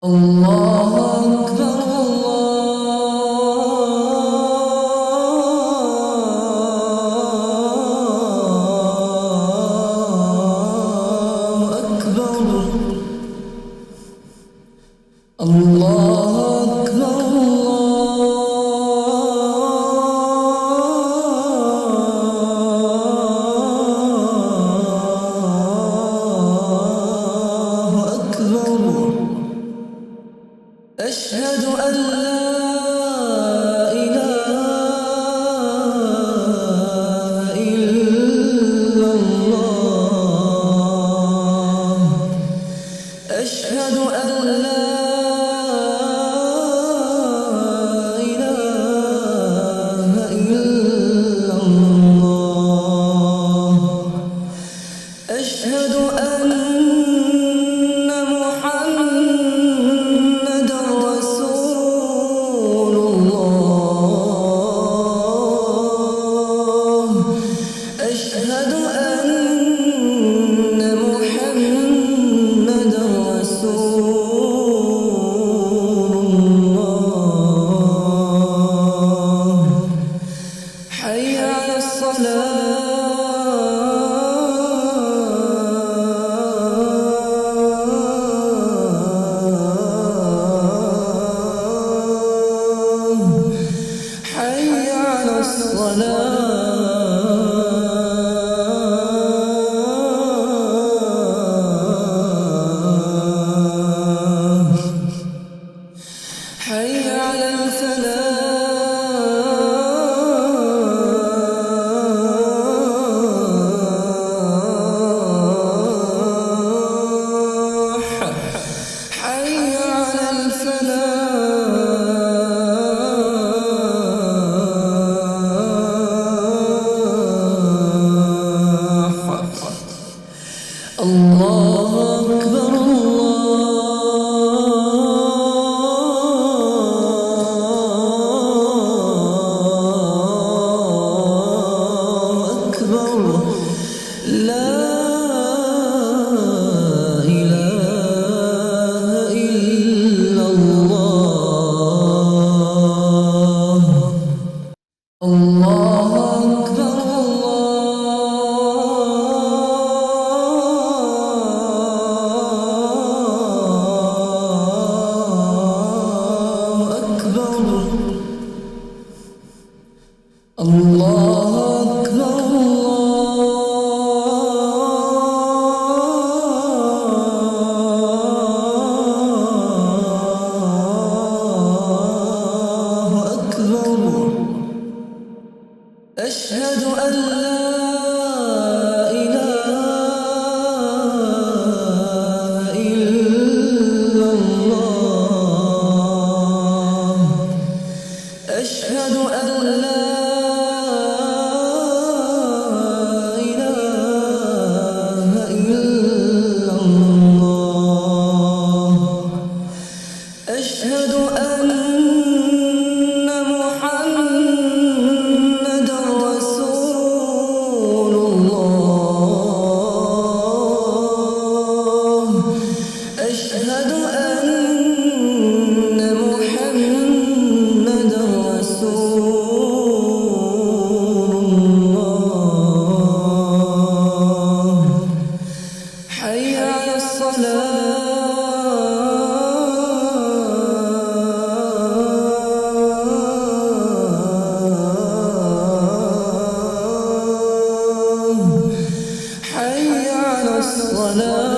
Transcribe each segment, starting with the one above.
الله أكبر الله أكبر أشهد أن لا إله إلا الله أشهد أن لا إله إلا الله أشهد أن محمدا رسول الله أشهد أن محمدا رسول الله حي على الصلاة حي على الصلاة حي على الفلاح حي على الله أكبر الله أكبر لا إله إلا الله الله أكبر الله أكبر الله أكبر أشهد أن لا إله إلا الله أشهد أن لا أشهد أن محمدا رسول الله أشهد أن محمدا رسول الله حي على الصلاة حي على الصلاة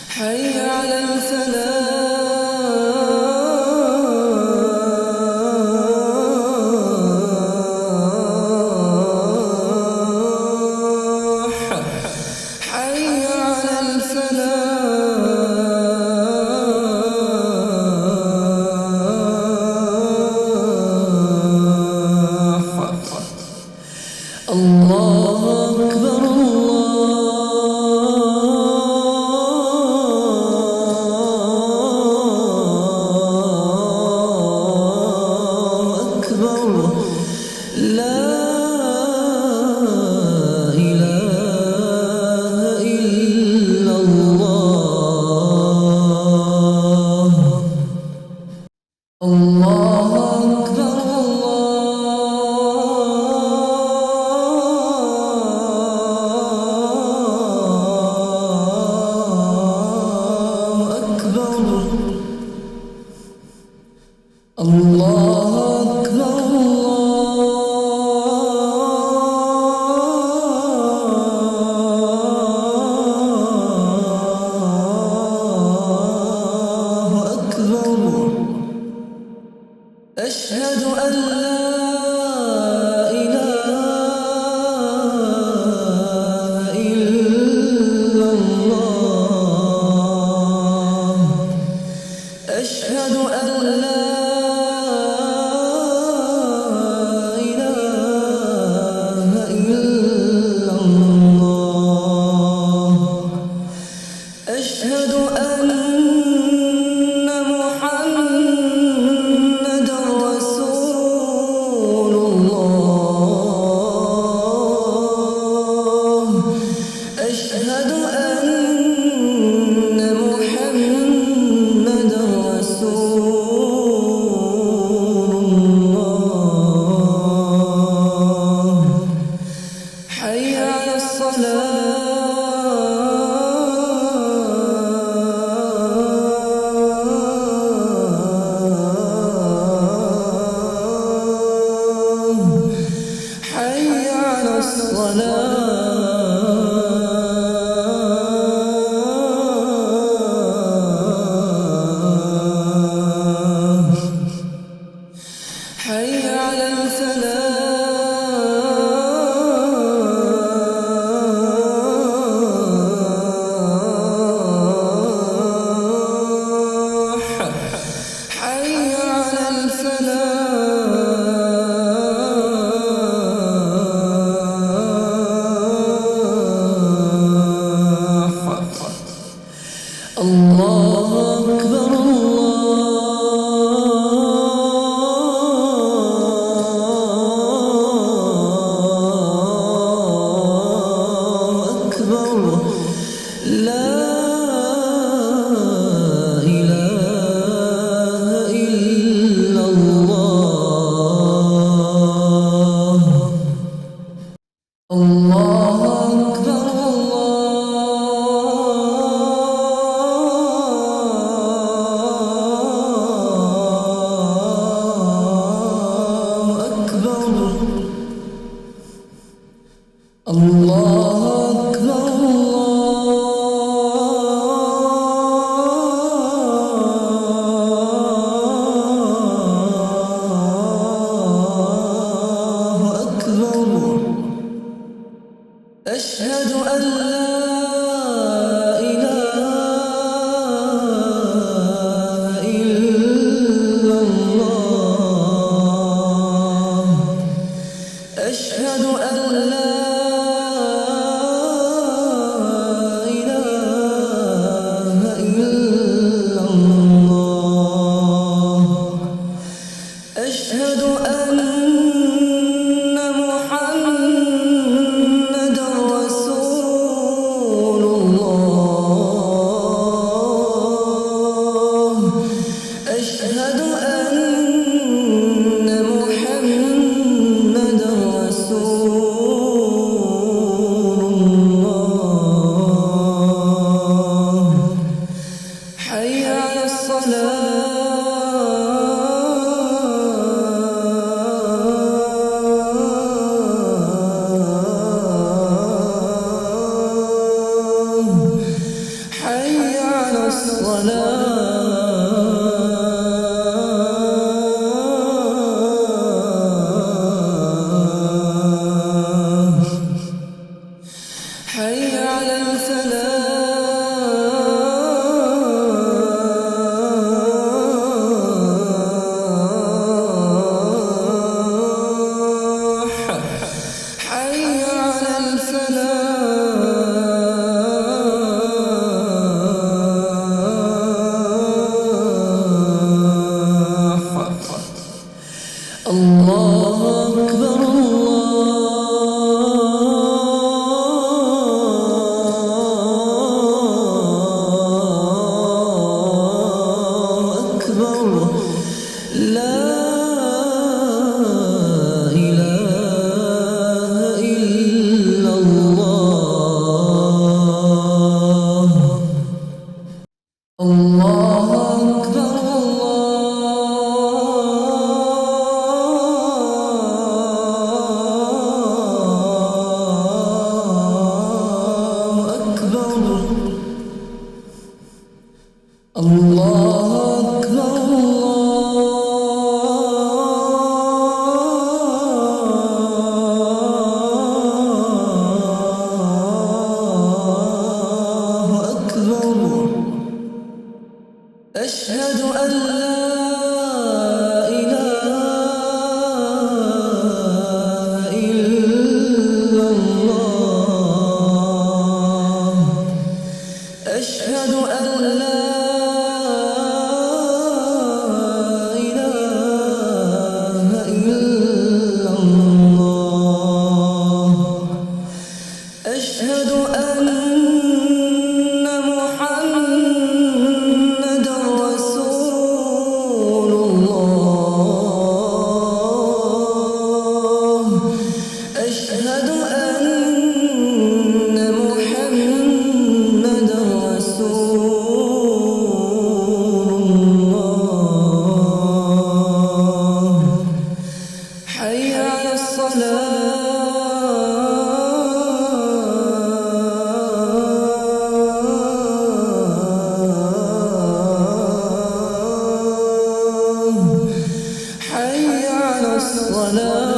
حي على الفلاح حي على الفلاح الله أكبر لا إله إلا الله الله أكبر الله أكبر الله أكبر أشهد أن لا إله إلا الله أشهد أن لا إله إلا الله أشهد أن أشهد أن محمدًا رسول الله حي على الصلاة حي على الصلاة حي على الفلاح حي على الفلاح الله أكبر لا إله إلا الله الله أكبر الله أكبر الله أشهد أن لا إله إلا الله أشهد أن لا إله إلا الله أشهد أن أشهد أن محمدًا رسول الله حي على الصلاة الله أكبر الله أكبر أشهد أن لا إله إلا الله أشهد أن لا إله إلا الله أشهد أن محمدا رسول الله أشهد أن محمدا رسول الله حي على حي على الصلاة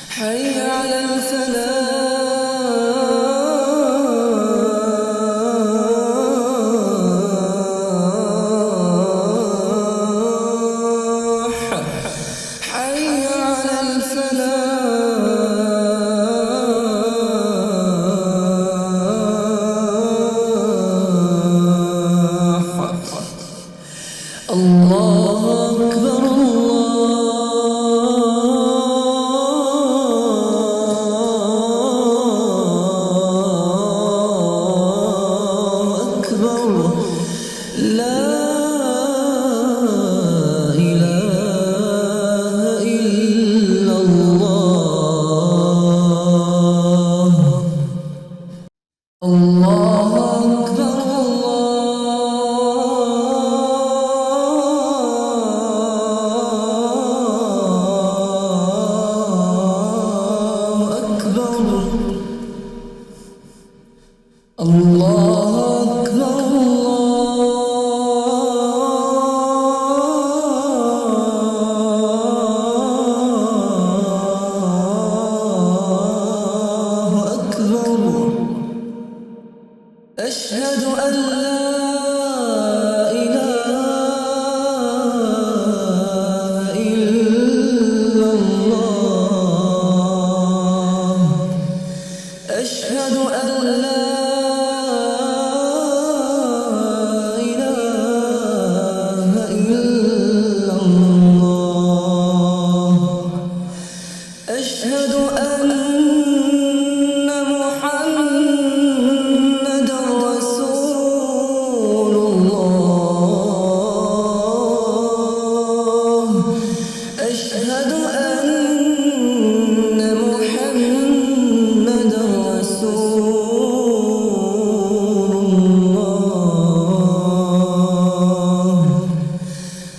حي على الفلاح حي على الله أكبر الله أكبر لا إله إلا الله الله أكبر الله أكبر الله أكبر أشهد أن لا إله إلا الله أشهد أن لا أشهد أن محمدا رسول الله أشهد أن محمدا رسول الله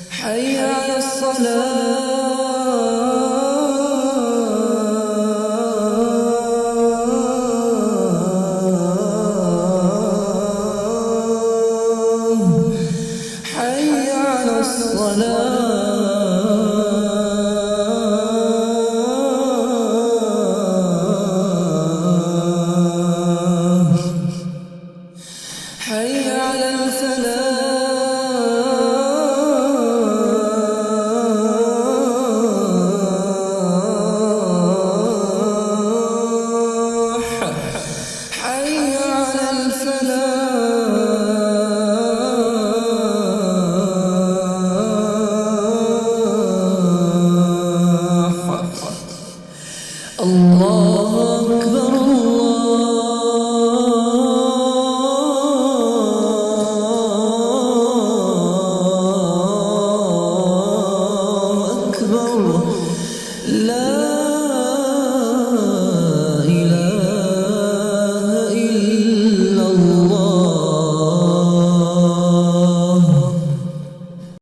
حي على حي على الصلاة حي على الفلاح حي على الفلاح الله أكبر